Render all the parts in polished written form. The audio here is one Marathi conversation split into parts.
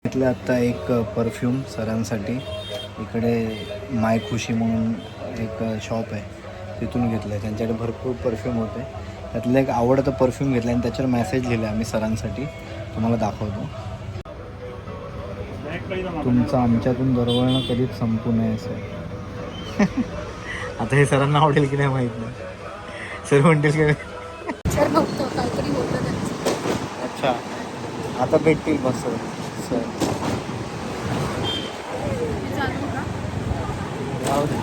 घेतलं आत्ता एक परफ्यूम सरांसाठी. इकडे माय खुशी म्हणून एक शॉप आहे, तिथून घेतलं आहे. त्यांच्याकडे भरपूर परफ्यूम होते. त्यातलं एक आवडतं परफ्यूम घेतलं आणि त्याच्यावर मेसेज लिहिला आम्ही सरांसाठी. तुम्हाला दाखवतो. तुमचं आमच्यातून दरवळणं कधीच संपू नये सर. आता हे सरांना आवडेल की नाही माहीत नाही. सर म्हणतील की काहीतरी होतं त्यांचं. अच्छा, आता भेटतील बस सर. चालू का? जाऊ दे.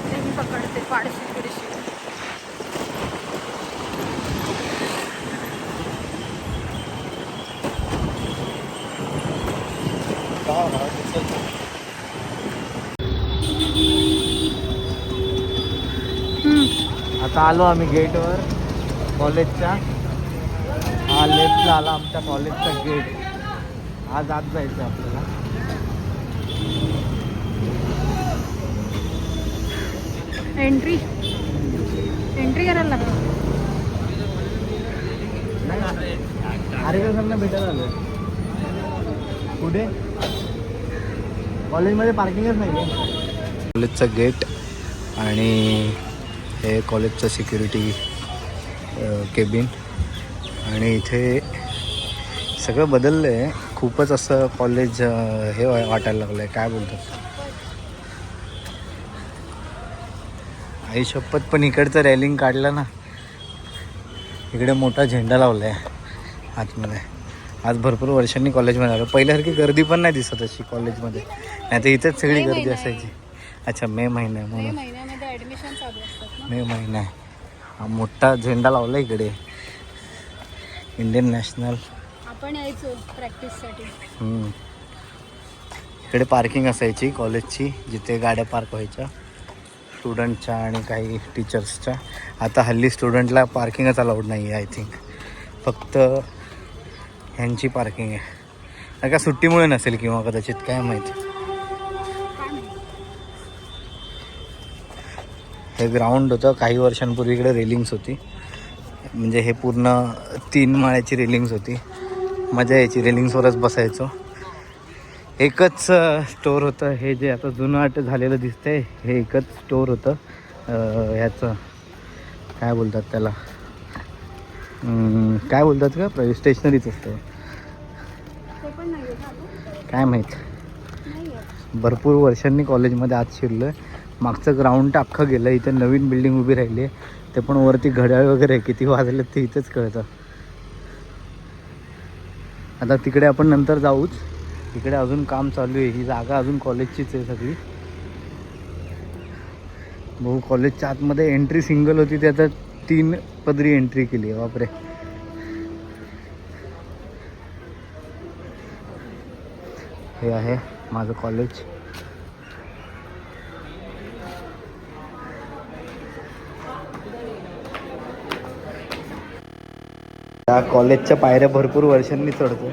ते मी पकडते पाडशी पिडशी. आता आलो आम्ही गेटवर कॉलेजच्या. हा लेफ्टला आला आमच्या कॉलेजचा गेट. आज आत जायचं आपल्याला. एंट्री करायला लागतो. अरे सरना भेटायला आलं. कुठे? कॉलेजमध्ये पार्किंगच नाही आहे. कॉलेजचं गेट आणि हे कॉलेजचं सिक्युरिटी केबिन. आणि इथे सगळं बदललं आहे खूपच. असं कॉलेज हे वाटायला लागलं आहे. काय बोलतात आई शपथ. पण इकडचं रॅलिंग काढलं ना, इकडे मोठा झेंडा लावला आहे आतमध्ये. आज भरपूर वर्षांनी कॉलेजमध्ये आलो. पहिल्यासारखी गर्दी पण नाही दिसत अशी कॉलेजमध्ये. नाही तर इथेच सगळी गर्दी असायची. अच्छा, मे महिना आहे म्हणून. महिन्यामध्ये ॲडमिशन चालू असतात ना. मे महिना आहे. हा मोठा झेंडा लावला इकडे, इंडियन नॅशनल. आपण यायचो प्रॅक्टिससाठी. इकडे पार्किंग असायची कॉलेजची, जिथे गाड्या पार्क व्हायच्या स्टुडंटच्या आणि काही टीचर्सच्या. आता हल्ली स्टुडंटला पार्किंगच अलाउड नाही आहे आय थिंक. फक्त ह्यांची पार्किंग आहे. नाही का सुट्टीमुळे नसेल किंवा कदाचित, काय माहिती. हे ग्राउंड होतं. काही वर्षांपूर्वी इकडे रेलिंग्स होती. म्हणजे हे पूर्ण 3 माळ्याची रेलिंग्स होती. मजा यायची, रेलिंग्सवरच बसायचो. एकच स्टोअर होतं. हे जे आता जुनं आट झालेलं दिसतंय, हे एकच स्टोअर होतं. ह्याचं काय बोलतात त्याला, काय बोलतात का, स्टेशनरीच असतं. काय माहीत. भरपूर वर्षांनी कॉलेजमध्ये आत शिरलो आहे. मागचं ग्राउंड अख्खं गेलं. इथं नवीन बिल्डिंग उभी राहिली आहे. ते पण वरती घड्याळ वगैरे किती वाजले ते इथंच कळतं. आता तिकडे आपण नंतर जाऊच. इकडे अजून काम चालू आहे. ही जागा अजून कॉलेजचीच आहे सगळी. भाऊ कॉलेजच्या आतमध्ये एंट्री सिंगल होती, ते आता 3 पदरी एंट्री केली आहे. बापरे. हे आहे माझं कॉलेज. त्या कॉलेजच्या पायऱ्या भरपूर वर्षांनी चढतो.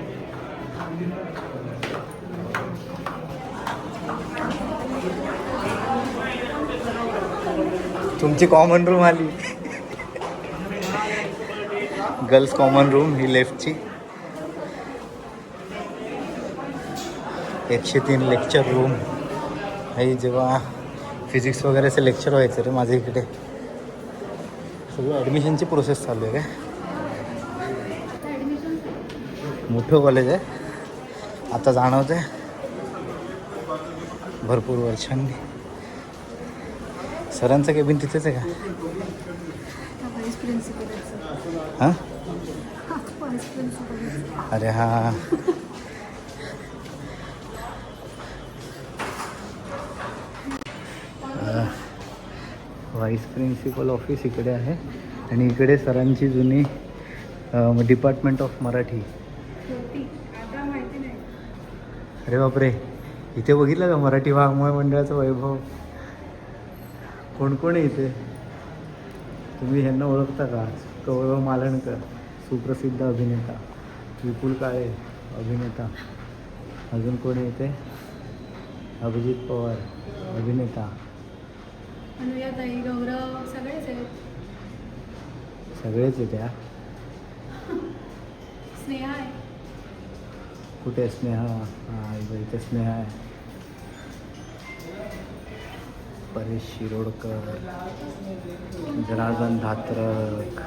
तुमची कॉमन रूम आली. गर्ल्स कॉमन रूम ही लेफ्टची. 103 लेक्चर रूम. हे जेव्हा फिजिक्स वगैरेचं लेक्चर व्हायचं रे माझ्या इकडे. सगळं ॲडमिशनची प्रोसेस चालू आहे काय. मोठं कॉलेज आहे. आता जाणवत आहे भरपूर वर्षांनी. सरांचं केबिन तिथेच आहे का? हां, अरे हां. व्हाईस प्रिन्सिपल ऑफिस इकडे आहे. आणि इकडे सरांची जुनी डिपार्टमेंट ऑफ मराठी. अरे बापरे. इथे बघितलं का मराठी वाङ्मय मंडळाचं वैभव. कोण कोण आहे इथे? तुम्ही ह्यांना ओळखता का? कौरव मालणकर सुप्रसिद्ध अभिनेता, विपुल काळे अभिनेता, अजून कोण येते? अभिजित पवार अभिनेता, अनुयाताई, गौरव, सगळेच आहे. सगळेच आहे त्या. स्नेहा आहे. कुठे आहे स्नेहा? हां इथे स्नेहा आहे. परेश शिरोडकर, जनार्दन धात्रक.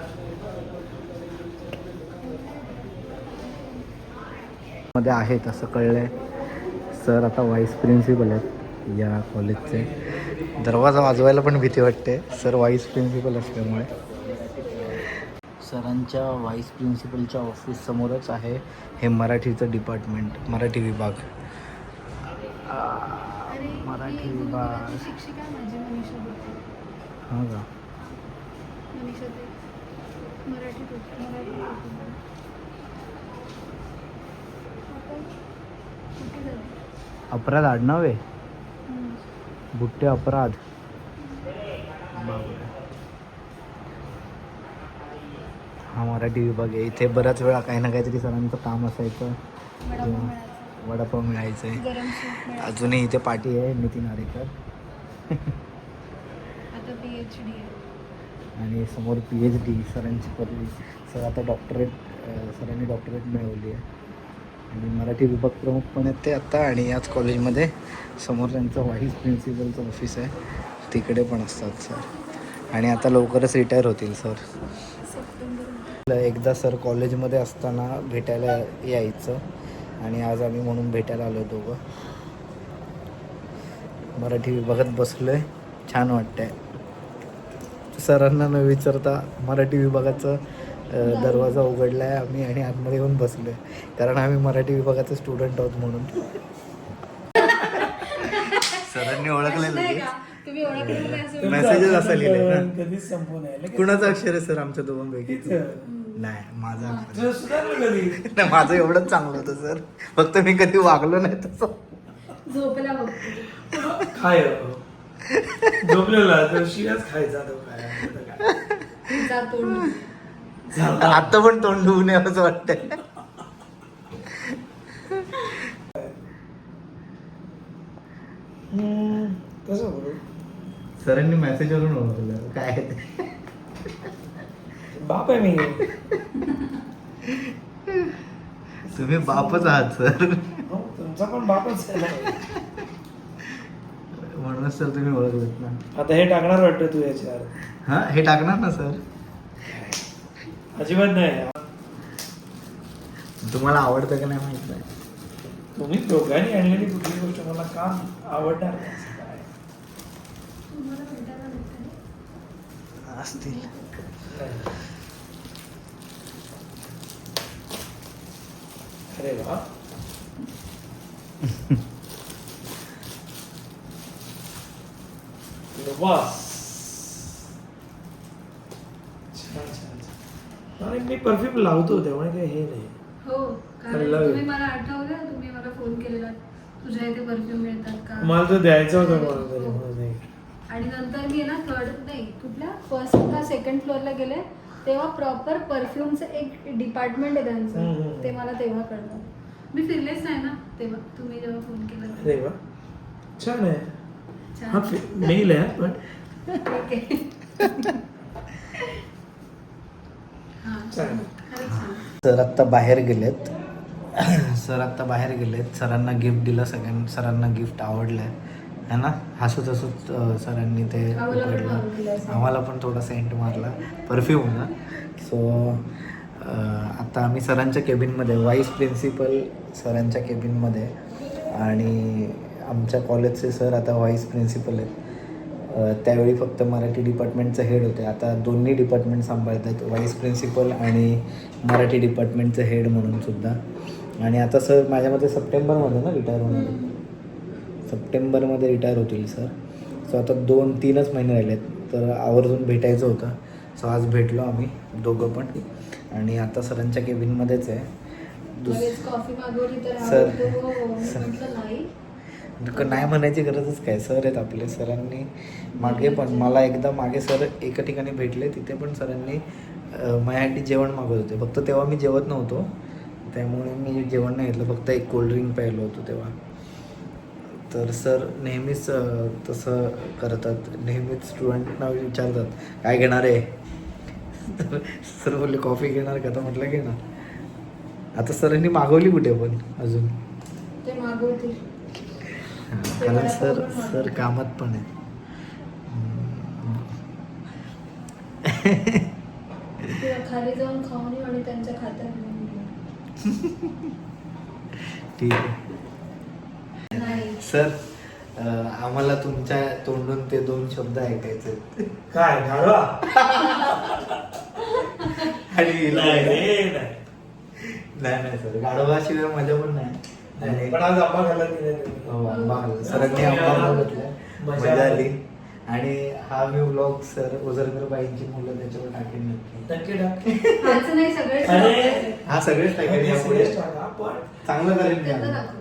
मध्ये आहेत असं कळलंय. सर आता व्हाईस प्रिन्सिपल आहेत या कॉलेजचे. दरवाजा वाजवायला पण भीती वाटते, सर व्हाईस प्रिन्सिपल असल्यामुळे. सरांच्या व्हाईस प्रिन्सिपलच्या ऑफिस समोरच आहे हे मराठीचं डिपार्टमेंट, मराठी विभाग. मराठी विभाग. शिक्षिका आहे माझी, मनीषा बोलते. हां का? मनीषा ते मराठी बोलते. कुठे झाली? अपराध आडनाव आहे. बुट्टे अपराध. बापरे. हा मराठी विभाग आहे. इथे बऱ्याच वेळा काही ना काहीतरी सरांचं काम असायचं. वडापाव मिळायचं आहे. गरम सूप मिळायचं. अजूनही इथे पाठी आहे नितीन आरेकर. आता PhD आहे. आणि समोर PhD सरांची पदवी. सर आता डॉक्टरेट, सरांनी डॉक्टरेट मिळवली आहे. आणि मराठी विभाग प्रमुख पण आहेत ते आत्ता. आणि याच कॉलेजमध्ये समोर त्यांचं व्हाईस प्रिन्सिपलचं ऑफिस आहे, तिकडे पण असतात सर. आणि आता लवकरच रिटायर होतील सर. एकदा सर कॉलेजमध्ये असताना भेटायला यायचं आणि आज आम्ही म्हणून भेटायला आलो दोघं. मराठी विभागात बसलो आहे, छान वाटतंय. सरांना न विचारता मराठी विभागाचं दरवाजा उघडला आहे आम्ही आणि आतमध्ये येऊन बसलो आहे, कारण आम्ही मराठी विभागाचे स्टुडंट आहोत म्हणून. सरांनी ओळखलेलं, तुम्ही ओळखलेलं नाही असं मेसेजेस असा लिहिले ना. कधीच संपून आहे. कुणाचं अक्षर आहे सर आमच्या दोघांपैकी? नाही माझं अक्षर तुझं सुधारलं कधी? नाही, माझं एवढंच चांगलं होतं सर, फक्त मी कधी वागलो नाही तसं. झोपला बघतो. काय हो? झोपलेला तर शिव्याच खायचा तो काय. जातो. आता पण तोंड धुवून यावंच वाटतंय. कसं बोलू? सरांनी मेसेजवरून ओळखलं काय आहे ते. बाप आहे मी. तुम्ही बापच आहात सर. हो, तुमचा पण बापच आहे ना. म्हणूनच सर तुम्ही ओळखलेत ना. आता हे टाकणार वाटतं तू याच्यावर. हा हे टाकणार ना सर. अजिबात नाही. तुम्हाला आवडतं का नाही माहित नाही. तुम्ही दोघांनी आणलेली कुठली गोष्ट मला का आवडणार नाही असं काय? असतील. अरे वा. बस छान छान. आणि मी परफ्यूम लावतो त्यामुळे काही हे नाही. हो, कारण I love तुम्ही it. मला आठवलं, तुम्ही मला फोन केलेला तुझ्या इथे परफ्यूम मिळतात का. मला तर द्यायचं होतं मला तरी म्हणून नाही. आणि नंतर मी ना कुठल्या फर्स्ट का सेकंड फ्लोअरला गेले तेव्हा प्रॉपर परफ्यूमचं एक डिपार्टमेंट आहे त्यांचं. ते मला तेव्हा कळलं. मी फिरलेच नाही ना तेव्हा, तुम्ही जेव्हा फोन केला. अरे वा छान आहे. छान. हा मेल आहे पण ठीक आहे. हां, छान. खरंच छान. सर आत्ता बाहेर गेलेत. सरांना गिफ्ट दिलं, सरांना गिफ्ट आवडलं आहे ना. हसूच सरांनी ते उघडलं. आम्हाला पण थोडा सेंट मारला, परफ्यूम होता. सो आता आम्ही सरांच्या केबिनमध्ये, व्हाईस प्रिन्सिपल सरांच्या केबिनमध्ये, आणि आमच्या कॉलेजचे सर आता व्हाईस प्रिन्सिपल आहेत. त्यावेळी फक्त मराठी डिपार्टमेंटचं हेड होते, आता दोन्ही डिपार्टमेंट सांभाळत आहेत, व्हाईस प्रिन्सिपल आणि मराठी डिपार्टमेंटचं हेड म्हणून सुद्धा. आणि आता सर माझ्या मते सप्टेंबरमध्ये ना रिटायर होणार, सप्टेंबरमध्ये रिटायर होतील सर. सो आता 2-3च महिने राहिलेत, तर आवर्जून भेटायचं होतं. सो आज भेटलो आम्ही दोघं पण. आणि आता सरांच्या केबिनमध्येच आहे. कॉफी मागवली तर सर म्हटलं नाही. नाही म्हणायची गरजच काय, सर आहेत आपले. सरांनी मागे पण मला एकदा मागे सर एका ठिकाणी भेटले, तिथे पण सरांनी माझ्यासाठी जेवण मागवत होते. फक्त तेव्हा मी जेवत नव्हतो, त्यामुळे मी जेवण नाही घेतलं, फक्त एक कोल्ड्रिंक प्यायलो होतो तेव्हा. तर सर नेहमीच तसं करतात, नेहमीच स्टुडंटना विचारतात काय घेणार आहे. तर सर बोलले कॉफी घेणार का? तर म्हटलं घेणार. आता सरांनी मागवली कुठे पण अजून, ते मागवतील. कारण सर कामात पण आहे. किंवा खाली जाऊन खाऊन येऊ आणि त्यांच्या खात्यात घेऊन येऊ. ठीक आहे नाही सर. आम्हाला तुमच्या तोंडून ते 2 शब्द ऐकायचे. काय गाढवा? आणि नाही रे, नाही. नाही सर, गाढवाशिवाय मजा पण नाही. नाही, पण आज आंबा खाल्ला की नाही? हो, आंबा खाल्ला. सरांनी आंबा घेतला, मजा आली. आणि हा मी व्लॉग सर ओझरकर बाईंची मुलं त्याच्यावर टाकेन नक्की. नक्की टाक. आज नाही सगळेच अरे, टाकते. हा सगळेच टाकेन यापुढे. serious टाका, पण चांगलं करेन मी त्यांना आता. दाखव.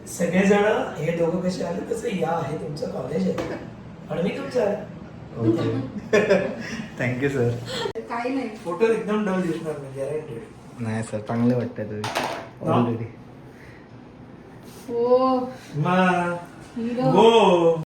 सगळेजण हे दोघं कसे आले तसं या आहे तुमचं कॉलेज आहे आणि मी तुमचं आहे. ओके. Thank you sir. काही नाही. फोटो एकदम डल दिसणार नाही, गॅरंटेड. नाही सर, चांगले वाटतंय तुम्ही ऑलरेडी. हो मग हिरो. हो